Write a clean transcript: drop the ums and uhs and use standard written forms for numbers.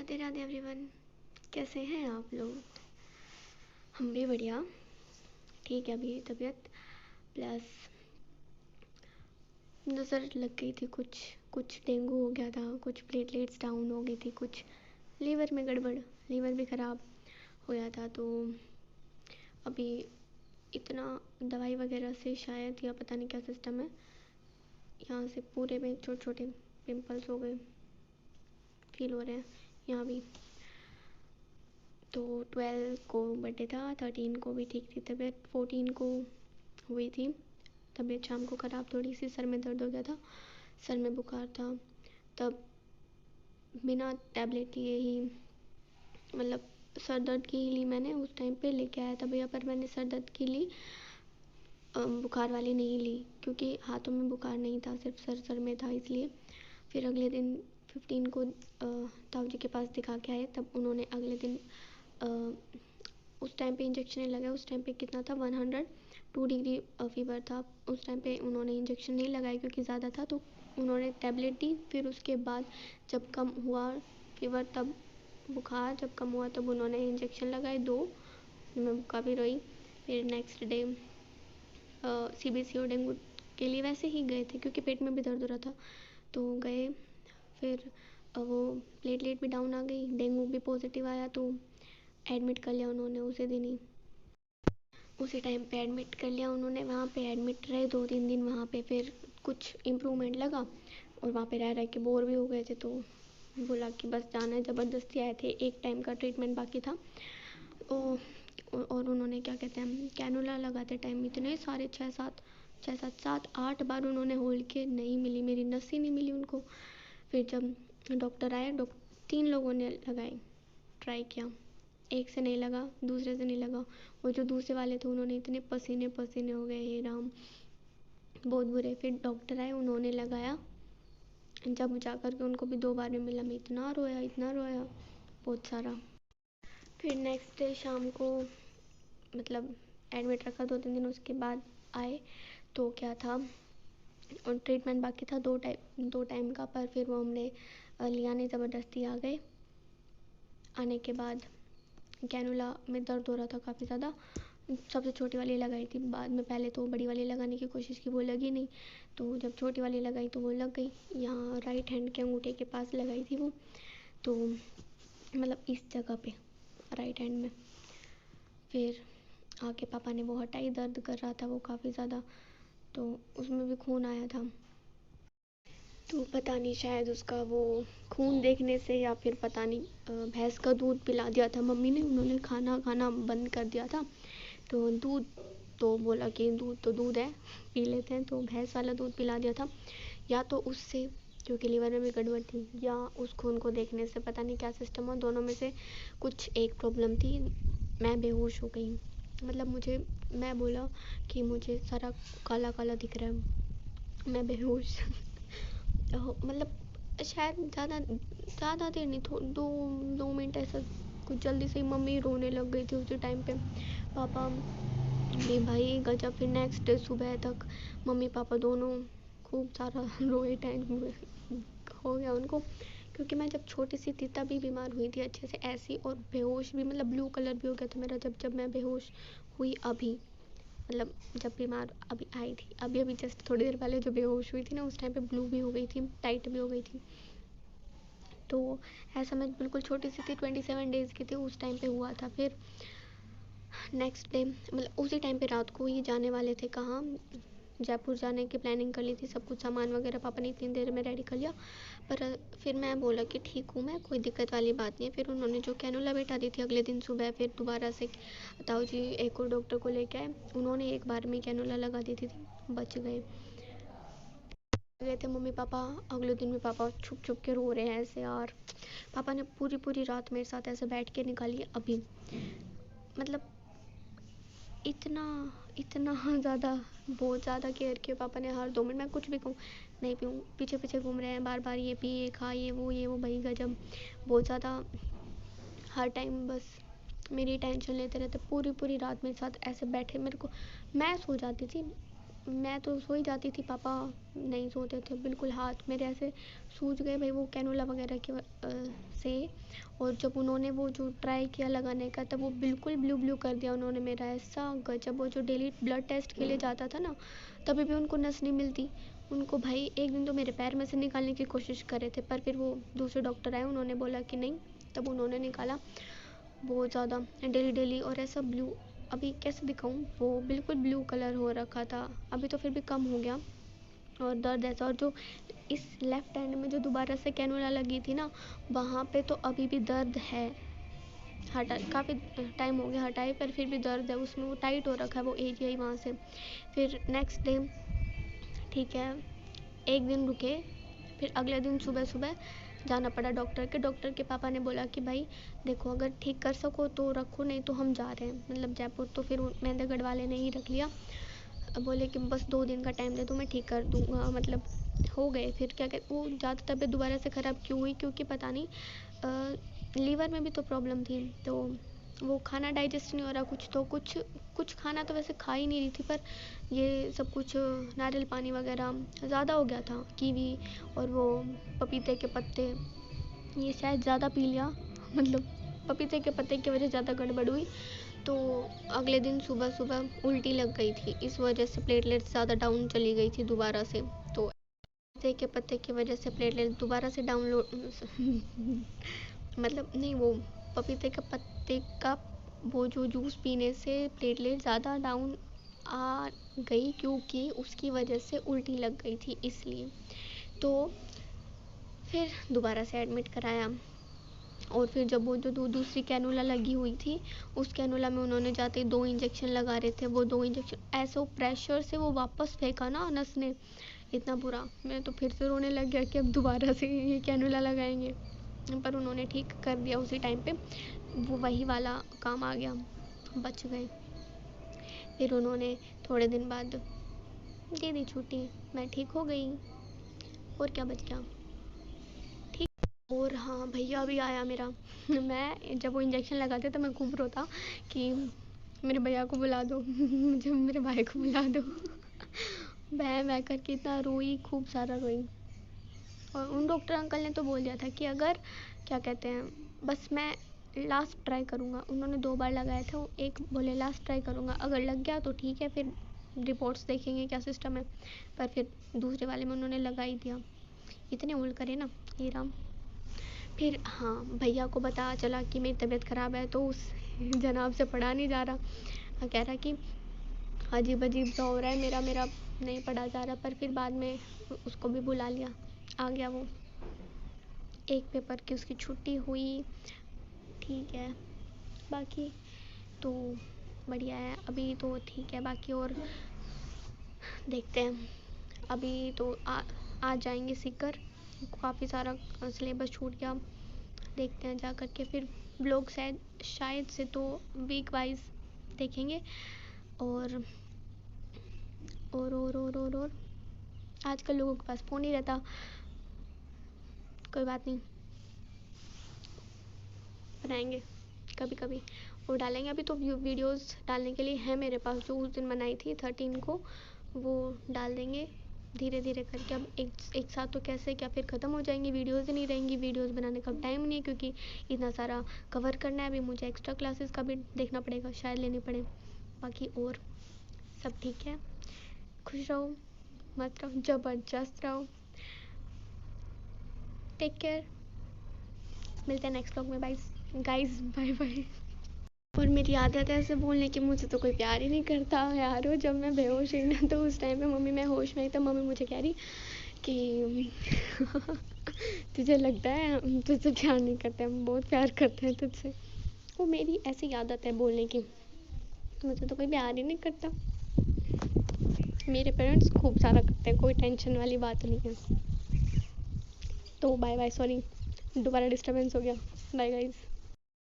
Radhe Radhe everyone. कैसे हैं आप लोग? हम भी बढ़िया। ठीक है, अभी तबीयत प्लस नज़र लग गई थी, कुछ डेंगू हो गया था, कुछ प्लेटलेट्स डाउन हो गई थी, कुछ लीवर में गड़बड़, लीवर भी ख़राब हो गया था। तो अभी इतना दवाई वगैरह से शायद, या पता नहीं क्या सिस्टम है, यहाँ से पूरे में छोटे छोटे पिंपल्स हो गए, फील हो रहे हैं यहाँ भी। तो 12 को बर्थडे था, 13 को भी ठीक थी तबीयत, 14 को हुई थी तबीयत शाम को ख़राब, थोड़ी सी सर में दर्द हो गया था, सर में बुखार था। तब बिना टैबलेट लिए ही, मतलब सर दर्द की ही ली मैंने, उस टाइम पे लेके आया था भैया, पर मैंने सर दर्द की ली, बुखार वाली नहीं ली, क्योंकि हाथों में बुखार नहीं था, सिर्फ सर में था, इसलिए। फिर अगले दिन 15 को ताऊ जी के पास दिखा के आए, तब उन्होंने अगले दिन उस टाइम पे इंजेक्शन नहीं लगाया। उस टाइम पे कितना था, 102 डिग्री फीवर था। उस टाइम पे उन्होंने इंजेक्शन नहीं लगाया क्योंकि ज़्यादा था, तो उन्होंने टैबलेट दी। फिर उसके बाद जब कम हुआ फीवर, तब बुखार जब कम हुआ, तब उन्होंने इंजेक्शन लगाए 2, मैं काफ़ी रोई। फिर नेक्स्ट डे CBC और डेंगू के लिए वैसे ही गए थे, क्योंकि पेट में भी दर्द हो रहा था, तो गए। फिर वो प्लेटलेट भी डाउन आ गई, डेंगू भी पॉजिटिव आया, तो एडमिट कर लिया उन्होंने उसी दिन ही, उसी टाइम पे एडमिट कर लिया उन्होंने। वहाँ पे एडमिट रहे 2-3 दिन वहाँ पे, फिर कुछ इम्प्रूवमेंट लगा, और वहाँ पे रह रह के बोर भी हो गए थे, तो बोला कि बस जाना है। ज़बरदस्ती आए थे, एक टाइम का ट्रीटमेंट बाकी था। और उन्होंने क्या कहते हैं, कैनुला लगाते टाइम इतने सारे 6-7 बार उन्होंने होल्ड किए, नहीं मिली, मेरी नस ही नहीं मिली उनको। फिर जब डॉक्टर आए, 3 लोगों ने लगाए, ट्राई किया, एक से नहीं लगा, दूसरे से नहीं लगा, और जो दूसरे वाले थे उन्होंने इतने पसीने पसीने हो गए, हे राम, बहुत बुरे। फिर डॉक्टर आए, उन्होंने लगाया, जब जाकर के उनको भी 2 बार में मिला, मैं इतना रोया बहुत सारा। फिर नेक्स्ट डे शाम को, मतलब एडमिट रखा 2-3 दिन, उसके बाद आए तो क्या था, और ट्रीटमेंट बाकी था 2 टाइम का, पर फिर वो हमने लिया नहीं, ज़बरदस्ती आ गए। आने के बाद कैनुला में दर्द हो रहा था काफ़ी ज़्यादा, सबसे छोटी वाली लगाई थी, बाद में पहले तो बड़ी वाली लगाने की कोशिश की, वो लगी नहीं, तो जब छोटी वाली लगाई तो वो लग गई, यहाँ राइट हैंड के अंगूठे के पास लगाई थी वो, तो मतलब इस जगह पे राइट हैंड में। फिर आके पापा ने वो हटाई, दर्द कर रहा था वो काफ़ी ज़्यादा, तो उसमें भी खून आया था, तो पता नहीं शायद उसका वो खून देखने से, या फिर पता नहीं, भैंस का दूध पिला दिया था मम्मी ने, उन्होंने खाना बंद कर दिया था, तो दूध, तो बोला कि दूध तो दूध है, पी लेते हैं, तो भैंस वाला दूध पिला दिया था, या तो उससे, क्योंकि लीवर में भी गड़बड़ थी, या उस खून को देखने से, पता नहीं क्या सिस्टम हो, दोनों में से कुछ एक प्रॉब्लम थी। मैं बेहोश हो गई, मतलब मैं बोला कि मुझे सारा काला काला दिख रहा है, मैं बेहोश मतलब शायद ज़्यादा देर नहीं, 2 मिनट ऐसा, कुछ जल्दी से ही मम्मी रोने लग गई थी उसी टाइम पे, पापा भी भाई गजब। फिर नेक्स्ट डे सुबह तक मम्मी पापा दोनों खूब सारा रोए, टाइम हो गया उनको, क्योंकि मैं जब छोटी सी थी तभी बीमार हुई थी अच्छे से ऐसी, और बेहोश भी, मतलब ब्लू कलर भी हो गया था मेरा, जब मैं बेहोश हुई अभी, मतलब जब बीमार अभी आई थी, अभी जस्ट थोड़ी देर पहले जो बेहोश हुई थी ना, उस टाइम पे ब्लू भी हो गई थी, टाइट भी हो गई थी, तो ऐसा मैं बिल्कुल छोटी सी थी, 27 डेज़ की थी उस टाइम पे हुआ था। फिर नेक्स्ट डे, मतलब उसी टाइम पे रात को ही जाने वाले थे, कहाँ, जयपुर जाने की प्लानिंग कर ली थी, सब कुछ सामान वगैरह पापा ने इतनी देर में रेडी कर लिया, पर फिर मैं बोला कि ठीक हूँ मैं, कोई दिक्कत वाली बात नहीं है। फिर उन्होंने जो कैनुला बैठा दी थी अगले दिन सुबह, फिर दोबारा से ताऊ जी एक और डॉक्टर को लेके आए, उन्होंने एक बार में कैनुला लगा दी थी, बच गए थे मम्मी पापा। अगले दिन में पापा छुप छुप के रो रहे हैं ऐसे, यार पापा ने पूरी रात मेरे साथ ऐसे बैठ के निकाली अभी, मतलब इतना ज़्यादा, बहुत ज़्यादा केयर किया पापा ने, हर 2 मिनट मैं कुछ भी कहूँ नहीं पीऊँ, पीछे घूम रहे हैं बार बार, ये पी, ये खा, ये वो भाई गजब, बहुत ज़्यादा, हर टाइम बस मेरी टेंशन लेते रहते, पूरी रात मेरे साथ ऐसे बैठे, मेरे को, मैं सो जाती थी, मैं तो सो ही जाती थी, पापा नहीं सोते थे बिल्कुल, हाथ मेरे ऐसे सूज गए भाई वो कैनोला वगैरह की से। और जब उन्होंने वो जो ट्राई किया लगाने का, तब वो बिल्कुल ब्लू ब्लू कर दिया उन्होंने मेरा, ऐसा गजब। वो जो डेली ब्लड टेस्ट के लिए जाता था ना, तभी भी उनको नस नहीं मिलती उनको भाई। एक दिन तो मेरे पैर में से निकालने की कोशिश कर रहे थे, पर फिर वो दूसरे डॉक्टर आए, उन्होंने बोला कि नहीं, तब उन्होंने निकाला बहुत ज़्यादा डेली डेली। और ऐसा ब्लू, अभी कैसे दिखाऊं, वो बिल्कुल ब्लू कलर हो रखा था, अभी तो फिर भी कम हो गया। और दर्द ऐसा, और जो इस लेफ्ट हैंड में जो दोबारा से कैनुला लगी थी ना, वहाँ पे तो अभी भी दर्द है। हटा, काफ़ी टाइम हो गया हटाए, पर फिर भी दर्द है उसमें, वो टाइट हो रखा है वो एरिया ही वहाँ से। फिर नेक्स्ट डे ठीक है, एक दिन रुके, फिर अगले दिन सुबह सुबह जाना पड़ा डॉक्टर के पापा ने बोला कि भाई देखो, अगर ठीक कर सको तो रखो, नहीं तो हम जा रहे हैं मतलब जयपुर। तो फिर मेहंदीगढ़ वाले ने ही रख लिया। बोले कि बस 2 दिन का टाइम दे दो, मैं ठीक कर दूंगा, मतलब हो गए। फिर क्या कहते, वो ज़्यादा तबीयत दोबारा से ख़राब क्यों हुई, क्योंकि पता नहीं लीवर में भी तो प्रॉब्लम थी, तो वो खाना डाइजेस्ट नहीं हो रहा कुछ, तो कुछ खाना तो वैसे खा ही नहीं रही थी, पर ये सब कुछ नारियल पानी वगैरह ज़्यादा हो गया था, कीवी और वो पपीते के पत्ते, ये शायद ज़्यादा पी लिया, मतलब पपीते के पत्ते की वजह ज़्यादा गड़बड़ हुई। तो अगले दिन सुबह सुबह उल्टी लग गई थी, इस वजह से प्लेटलेट्स ज़्यादा डाउन चली गई थी दोबारा से। तो पपीते के पत्ते की वजह से प्लेटलेट दोबारा से डाउनलोड मतलब नहीं, वो पपीते के पत्ते का वो जो जूस पीने से प्लेटलेट ज़्यादा डाउन आ गई, क्योंकि उसकी वजह से उल्टी लग गई थी इसलिए। तो फिर दोबारा से एडमिट कराया। और फिर जब वो जो दूसरी कैनुला लगी हुई थी, उस कैनुला में उन्होंने जाते ही 2 इंजेक्शन लगा रहे थे। वो 2 इंजेक्शन ऐसे प्रेशर से वो वापस फेंका ना नस ने, इतना बुरा, मैं तो फिर से रोने लग गया कि अब दोबारा से ये कैनुला लगाएंगे। पर उन्होंने ठीक कर दिया उसी टाइम पे, वो वही वाला काम आ गया, बच गए। फिर उन्होंने थोड़े दिन बाद दे दी छुट्टी, मैं ठीक हो गई, और क्या बच गया। और हाँ, भैया भी आया मेरा मैं जब वो इंजेक्शन लगाते तो मैं खूब रोता कि मेरे भैया को बुला दो मुझे मेरे भाई को बुला दो मैं करके इतना रोई, खूब सारा रोई। और उन डॉक्टर अंकल ने तो बोल दिया था कि अगर क्या कहते हैं, बस मैं लास्ट ट्राई करूँगा, उन्होंने 2 बार लगाया था, वो एक बोले लास्ट ट्राई करूँगा, अगर लग गया तो ठीक है, फिर रिपोर्ट्स देखेंगे क्या सिस्टम है। पर फिर दूसरे वाले में उन्होंने लगा ही दिया, इतने होल्ड करे ना ये राम। फिर हाँ, भैया को पता चला कि मेरी तबीयत ख़राब है, तो उस जनाब से पढ़ा नहीं जा रहा, कह रहा कि अजीब अजीब सा हो रहा है, मेरा नहीं पढ़ा जा रहा। पर फिर बाद में उसको भी बुला लिया, आ गया वो, एक पेपर की उसकी छुट्टी हुई, ठीक है। बाकी तो बढ़िया है, अभी तो ठीक है, बाकी और देखते हैं। अभी तो आ जाएंगे सीकर, काफ़ी सारा सिलेबस छूट गया, देखते हैं जा करके। फिर ब्लॉग शायद से तो वीक वाइज देखेंगे। और और आजकल लोगों के पास फ़ोन ही रहता, कोई बात नहीं, बनाएंगे कभी कभी और डालेंगे। अभी तो वीडियोस डालने के लिए है मेरे पास, जो उस दिन बनाई थी 13 को, वो डाल देंगे धीरे धीरे करके। अब एक साथ तो कैसे क्या, फिर ख़त्म हो जाएंगी, वीडियोस ही नहीं रहेंगी, वीडियोस बनाने का टाइम नहीं है, क्योंकि इतना सारा कवर करना है। अभी मुझे एक्स्ट्रा क्लासेस का भी देखना पड़ेगा, शायद लेनी पड़े। बाकी और सब ठीक है, खुश रहो, मत रहो, ज़बरदस्त रहो, टेक केयर, मिलते हैं नेक्स्ट व्लॉग में, बाय गाइस, बाय बाय। और मेरी आदत है ऐसे बोलने की, मुझे तो कोई प्यार ही नहीं करता यार। वो जब मैं बेहोश हुई ना, तो उस टाइम पे मम्मी, मैं होश में आई, तो मम्मी मुझे कह रही कि तुझे लगता है हम तुझसे प्यार नहीं करते, हम बहुत प्यार करते हैं तुझसे। वो मेरी ऐसी आदत है बोलने की, मुझे तो कोई प्यार ही नहीं करता। मेरे पेरेंट्स खूब सारा करते हैं, कोई टेंशन वाली बात नहीं है। तो बाय बाय, सॉरी दोबारा डिस्टर्बेंस हो गया, बाय गाइज।